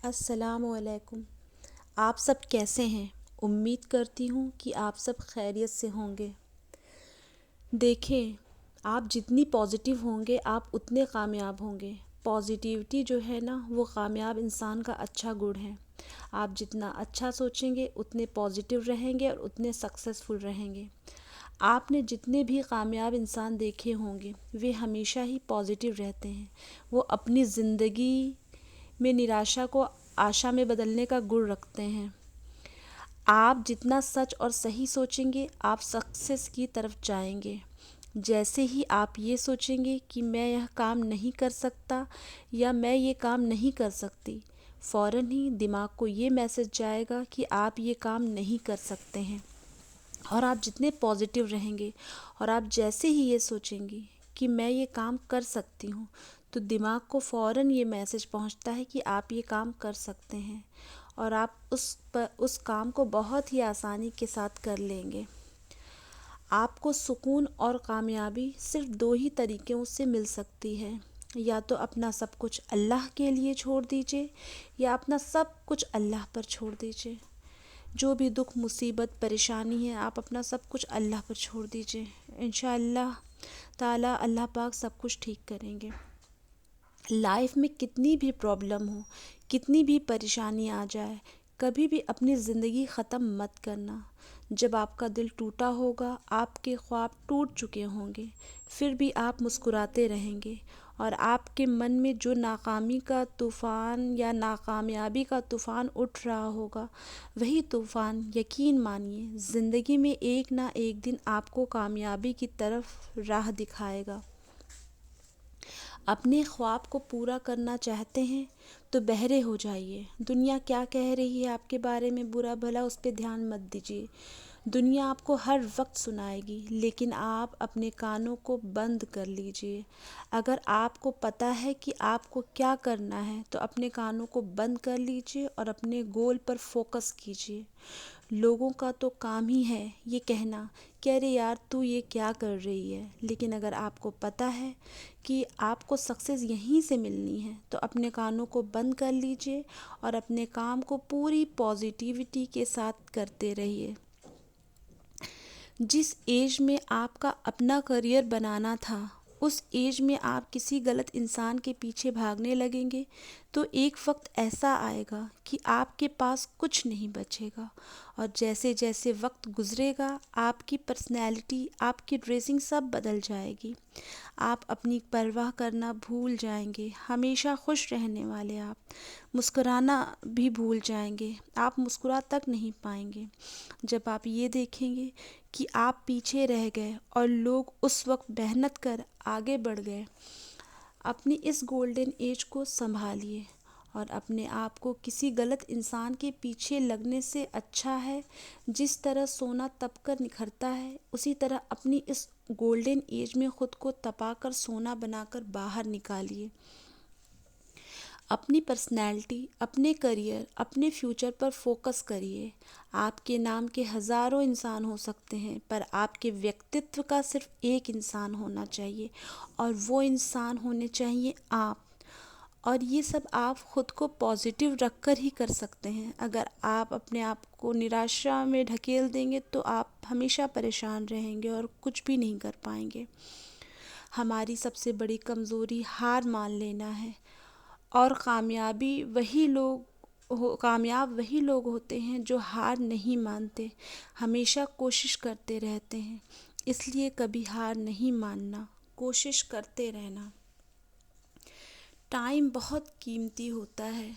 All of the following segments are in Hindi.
अस्सलामुअलैकुम। आप सब कैसे हैं? उम्मीद करती हूँ कि आप सब खैरियत से होंगे। देखें, आप जितनी पॉजिटिव होंगे आप उतने कामयाब होंगे। पॉजिटिविटी जो है ना, वो कामयाब इंसान का अच्छा गुण है। आप जितना अच्छा सोचेंगे उतने पॉजिटिव रहेंगे और उतने सक्सेसफुल रहेंगे। आपने जितने भी कामयाब इंसान देखे होंगे वे हमेशा ही पॉजिटिव रहते हैं। वो अपनी ज़िंदगी में निराशा को आशा में बदलने का गुण रखते हैं। आप जितना सच और सही सोचेंगे आप सक्सेस की तरफ जाएंगे। जैसे ही आप ये सोचेंगे कि मैं यह काम नहीं कर सकता या मैं ये काम नहीं कर सकती, फ़ौरन ही दिमाग को ये मैसेज जाएगा कि आप ये काम नहीं कर सकते हैं। और आप जितने पॉजिटिव रहेंगे और आप जैसे ही ये सोचेंगी कि मैं ये काम कर सकती हूँ, तो दिमाग को फ़ौरन ये मैसेज पहुँचता है कि आप ये काम कर सकते हैं और आप उस काम को बहुत ही आसानी के साथ कर लेंगे। आपको सुकून और कामयाबी सिर्फ दो ही तरीक़ों से मिल सकती है। या तो अपना सब कुछ अल्लाह के लिए छोड़ दीजिए या अपना सब कुछ अल्लाह पर छोड़ दीजिए। जो भी दुख मुसीबत परेशानी है आप अपना सब कुछ अल्लाह पर छोड़ दीजिए। इंशाअल्लाह ताला अल्लाह पाक सब कुछ ठीक करेंगे। लाइफ में कितनी भी प्रॉब्लम हो, कितनी भी परेशानी आ जाए, कभी भी अपनी ज़िंदगी ख़त्म मत करना। जब आपका दिल टूटा होगा, आपके ख्वाब टूट चुके होंगे, फिर भी आप मुस्कुराते रहेंगे और आपके मन में जो नाकामी का तूफ़ान या नाकामयाबी का तूफ़ान उठ रहा होगा, वही तूफ़ान यकीन मानिए ज़िंदगी में एक ना एक दिन आपको कामयाबी की तरफ राह दिखाएगा। अपने ख्वाब को पूरा करना चाहते हैं तो बहरे हो जाइए। दुनिया क्या कह रही है आपके बारे में बुरा भला उस पर ध्यान मत दीजिए। दुनिया आपको हर वक्त सुनाएगी, लेकिन आप अपने कानों को बंद कर लीजिए। अगर आपको पता है कि आपको क्या करना है तो अपने कानों को बंद कर लीजिए और अपने गोल पर फोकस कीजिए। लोगों का तो काम ही है ये कहना कि अरे यार तू ये क्या कर रही है, लेकिन अगर आपको पता है कि आपको सक्सेस यहीं से मिलनी है तो अपने कानों को बंद कर लीजिए और अपने काम को पूरी पॉजिटिविटी के साथ करते रहिए। जिस एज में आपका अपना करियर बनाना था, उस एज में आप किसी गलत इंसान के पीछे भागने लगेंगे तो एक वक्त ऐसा आएगा कि आपके पास कुछ नहीं बचेगा। और जैसे जैसे वक्त गुज़रेगा आपकी पर्सनैलिटी, आपकी ड्रेसिंग सब बदल जाएगी। आप अपनी परवाह करना भूल जाएंगे, हमेशा खुश रहने वाले आप मुस्कुराना भी भूल जाएंगे, आप मुस्कुरा तक नहीं पाएंगे। जब आप ये देखेंगे कि आप पीछे रह गए और लोग उस वक्त मेहनत कर आगे बढ़ गए, अपनी इस गोल्डन एज को संभालिए और अपने आप को किसी गलत इंसान के पीछे लगने से अच्छा है जिस तरह सोना तप कर निखरता है, उसी तरह अपनी इस गोल्डन एज में ख़ुद को तपाकर सोना बनाकर बाहर निकालिए। अपनी पर्सनैलिटी, अपने करियर, अपने फ्यूचर पर फोकस करिए। आपके नाम के हज़ारों इंसान हो सकते हैं पर आपके व्यक्तित्व का सिर्फ एक इंसान होना चाहिए और वो इंसान होने चाहिए आप। और ये सब आप ख़ुद को पॉजिटिव रख कर ही कर सकते हैं। अगर आप अपने आप को निराशा में ढकेल देंगे तो आप हमेशा परेशान रहेंगे और कुछ भी नहीं कर पाएंगे। हमारी सबसे बड़ी कमज़ोरी हार मान लेना है और कामयाब वही लोग होते हैं जो हार नहीं मानते, हमेशा कोशिश करते रहते हैं। इसलिए कभी हार नहीं मानना, कोशिश करते रहना। टाइम बहुत कीमती होता है,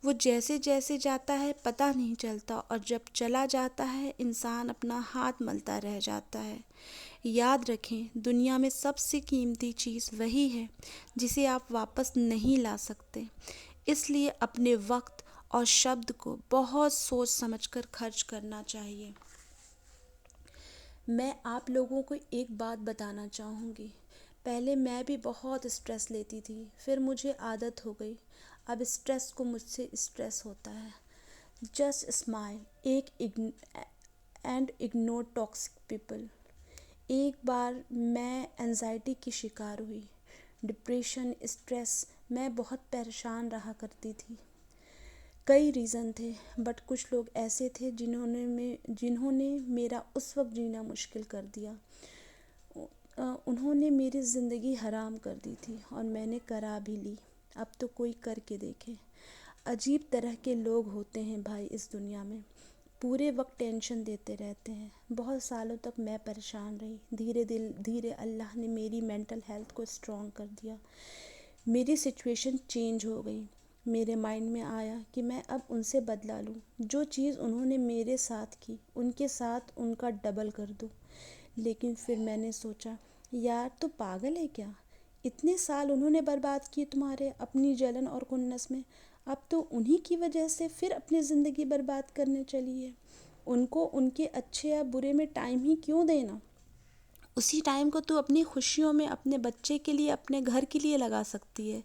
वो जैसे जैसे जाता है पता नहीं चलता और जब चला जाता है इंसान अपना हाथ मलता रह जाता है। याद रखें, दुनिया में सबसे कीमती चीज़ वही है जिसे आप वापस नहीं ला सकते। इसलिए अपने वक्त और शब्द को बहुत सोच समझकर खर्च करना चाहिए। मैं आप लोगों को एक बात बताना चाहूँगी। पहले मैं भी बहुत स्ट्रेस लेती थी, फिर मुझे आदत हो गई। अब स्ट्रेस को मुझसे स्ट्रेस होता है। Just smile and ignore toxic people. एक बार मैं एंजाइटी की शिकार हुई, डिप्रेशन, स्ट्रेस, मैं बहुत परेशान रहा करती थी। कई रीज़न थे, बट कुछ लोग ऐसे थे जिन्होंने मेरा उस वक्त जीना मुश्किल कर दिया। उन्होंने मेरी ज़िंदगी हराम कर दी थी और मैंने करा भी ली। अब तो कोई करके देखे। अजीब तरह के लोग होते हैं भाई इस दुनिया में, पूरे वक्त टेंशन देते रहते हैं। बहुत सालों तक मैं परेशान रही। धीरे अल्लाह ने मेरी मेंटल हेल्थ को स्ट्रॉन्ग कर दिया। मेरी सिचुएशन चेंज हो गई। मेरे माइंड में आया कि मैं अब उनसे बदला लूँ। जो चीज़ उन्होंने मेरे साथ की उनके साथ उनका डबल कर दूँ। लेकिन फिर मैंने सोचा, यार तो पागल है क्या? इतने साल उन्होंने बर्बाद किए तुम्हारे अपनी जलन और खुन्नस में। अब तो उन्हीं की वजह से फिर अपनी ज़िंदगी बर्बाद करने चली है। उनको उनके अच्छे या बुरे में टाइम ही क्यों देना? उसी टाइम को तू अपनी खुशियों में, अपने बच्चे के लिए, अपने घर के लिए लगा सकती है।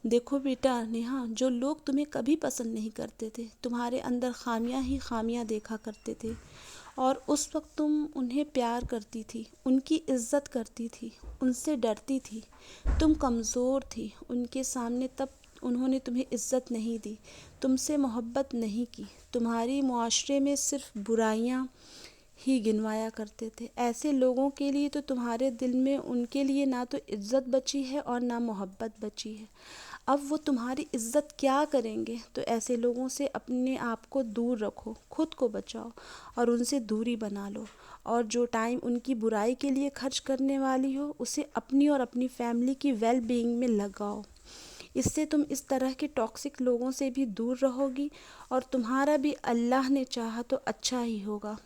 देखो बेटा नेहा, जो लोग तुम्हें कभी पसंद नहीं करते थे, तुम्हारे अंदर खामियां ही खामियां देखा करते थे, और उस वक्त तुम उन्हें प्यार करती थी, उनकी इज्जत करती थी, उनसे डरती थी। तुम कमज़ोर थी उनके सामने, तब उन्होंने तुम्हें इज्जत नहीं दी, तुमसे मोहब्बत नहीं की, तुम्हारी मुआशरे में सिर्फ बुराइयां ही गिनवाया करते थे। ऐसे लोगों के लिए तो तुम्हारे दिल में उनके लिए ना तो इज्जत बची है और ना मोहब्बत बची है। अब वो तुम्हारी इज्जत क्या करेंगे? तो ऐसे लोगों से अपने आप को दूर रखो, खुद को बचाओ और उनसे दूरी बना लो। और जो टाइम उनकी बुराई के लिए खर्च करने वाली हो, उसे अपनी और अपनी फैमिली की वेल बीइंग में लगाओ। इससे तुम इस तरह के टॉक्सिक लोगों से भी दूर रहोगी और तुम्हारा भी अल्लाह ने चाहा तो अच्छा ही होगा।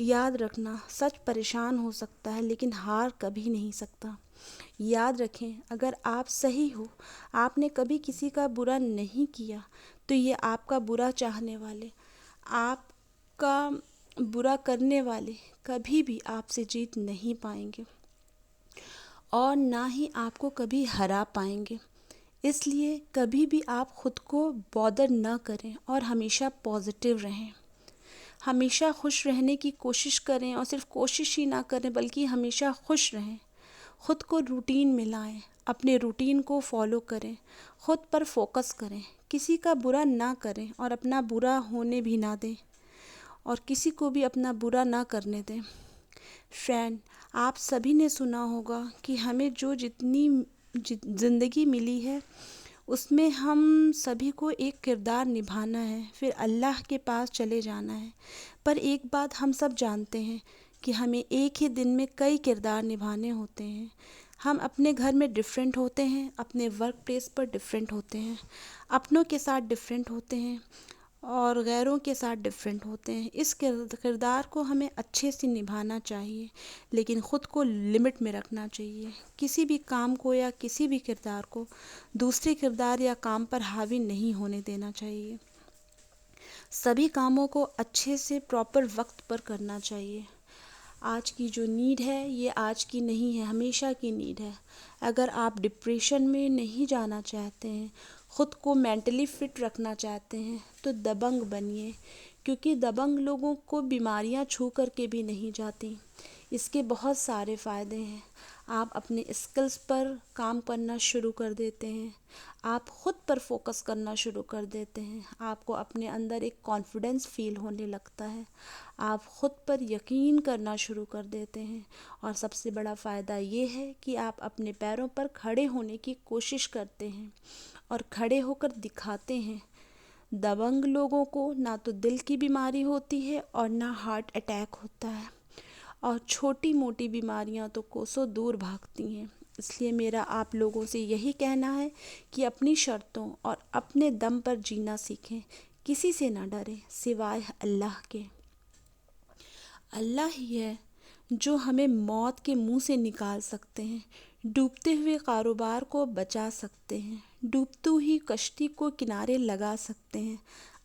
याद रखना, सच परेशान हो सकता है लेकिन हार कभी नहीं सकता। याद रखें, अगर आप सही हो, आपने कभी किसी का बुरा नहीं किया, तो ये आपका बुरा चाहने वाले, आपका बुरा करने वाले कभी भी आपसे जीत नहीं पाएंगे और ना ही आपको कभी हरा पाएंगे। इसलिए कभी भी आप खुद को बॉदर ना करें और हमेशा पॉजिटिव रहें। हमेशा खुश रहने की कोशिश करें और सिर्फ कोशिश ही ना करें बल्कि हमेशा खुश रहें। खुद को रूटीन में लाएं, अपने रूटीन को फॉलो करें, खुद पर फोकस करें, किसी का बुरा ना करें और अपना बुरा होने भी ना दें और किसी को भी अपना बुरा ना करने दें। फ्रेंड, आप सभी ने सुना होगा कि हमें जो जितनी ज़िंदगी मिली है उसमें हम सभी को एक किरदार निभाना है, फिर अल्लाह के पास चले जाना है। पर एक बात हम सब जानते हैं कि हमें एक ही दिन में कई किरदार निभाने होते हैं। हम अपने घर में डिफरेंट होते हैं, अपने वर्क प्लेस पर डिफरेंट होते हैं, अपनों के साथ डिफरेंट होते हैं और गैरों के साथ डिफरेंट होते हैं। इस किरदार को हमें अच्छे से निभाना चाहिए, लेकिन ख़ुद को लिमिट में रखना चाहिए। किसी भी काम को या किसी भी किरदार को दूसरे किरदार या काम पर हावी नहीं होने देना चाहिए। सभी कामों को अच्छे से प्रॉपर वक्त पर करना चाहिए। आज की जो नीड है ये आज की नहीं है, हमेशा की नीड है। अगर आप डिप्रेशन में नहीं जाना चाहते हैं, ख़ुद को मेंटली फिट रखना चाहते हैं, तो दबंग बनिए, क्योंकि दबंग लोगों को बीमारियां छू करके भी नहीं जाती। इसके बहुत सारे फ़ायदे हैं। आप अपने स्किल्स पर काम करना शुरू कर देते हैं, आप ख़ुद पर फोकस करना शुरू कर देते हैं, आपको अपने अंदर एक कॉन्फिडेंस फील होने लगता है, आप ख़ुद पर यकीन करना शुरू कर देते हैं और सबसे बड़ा फ़ायदा ये है कि आप अपने पैरों पर खड़े होने की कोशिश करते हैं और खड़े होकर दिखाते हैं। दबंग लोगों को ना तो दिल की बीमारी होती है और ना हार्ट अटैक होता है और छोटी मोटी बीमारियां तो कोसों दूर भागती हैं। इसलिए मेरा आप लोगों से यही कहना है कि अपनी शर्तों और अपने दम पर जीना सीखें, किसी से ना डरें सिवाय अल्लाह के। अल्लाह ही है जो हमें मौत के मुंह से निकाल सकते हैं, डूबते हुए कारोबार को बचा सकते हैं, डूबती हुई कश्ती को किनारे लगा सकते हैं।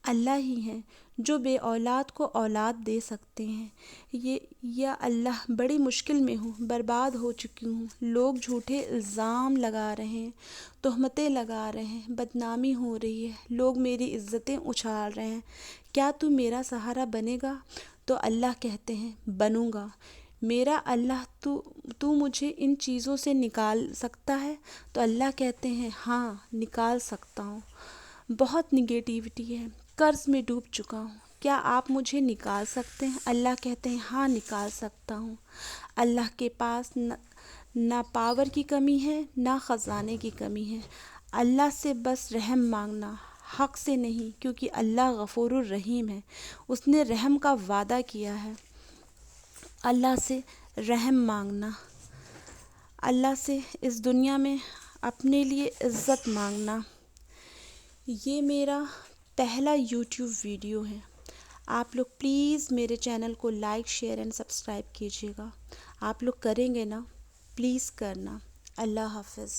अल्लाह ही हैं जो बे औलाद को औलाद दे सकते हैं। ये या अल्लाह, बड़ी मुश्किल में हूँ, बर्बाद हो चुकी हूँ, लोग झूठे इल्ज़ाम लगा रहे हैं, तोहमतें लगा रहे हैं, बदनामी हो रही है, लोग मेरी इज़्ज़तें उछाल रहे हैं, क्या तू मेरा सहारा बनेगा? तो अल्लाह कहते हैं बनूँगा। मेरा अल्लाह, तू मुझे इन चीज़ों से निकाल सकता है? तो अल्लाह कहते हैं हाँ, निकाल सकता हूँ। बहुत निगेटिविटी है, कर्ज में डूब चुका हूँ, क्या आप मुझे निकाल सकते हैं? अल्लाह कहते हैं हाँ निकाल सकता हूँ। अल्लाह के पास ना पावर की कमी है ना ख़जाने की कमी है। अल्लाह से बस रहम मांगना, हक से नहीं, क्योंकि अल्लाह गफ़ूरुर रहीम है, उसने रहम का वादा किया है। अल्लाह से रहम मांगना, अल्लाह से इस दुनिया में अपने लिए इज़्ज़त मांगना। ये मेरा पहला यूट्यूब वीडियो है। आप लोग प्लीज़ मेरे चैनल को लाइक शेयर एंड सब्सक्राइब कीजिएगा। आप लोग करेंगे ना? प्लीज़ करना। अल्लाह हाफ़िज़।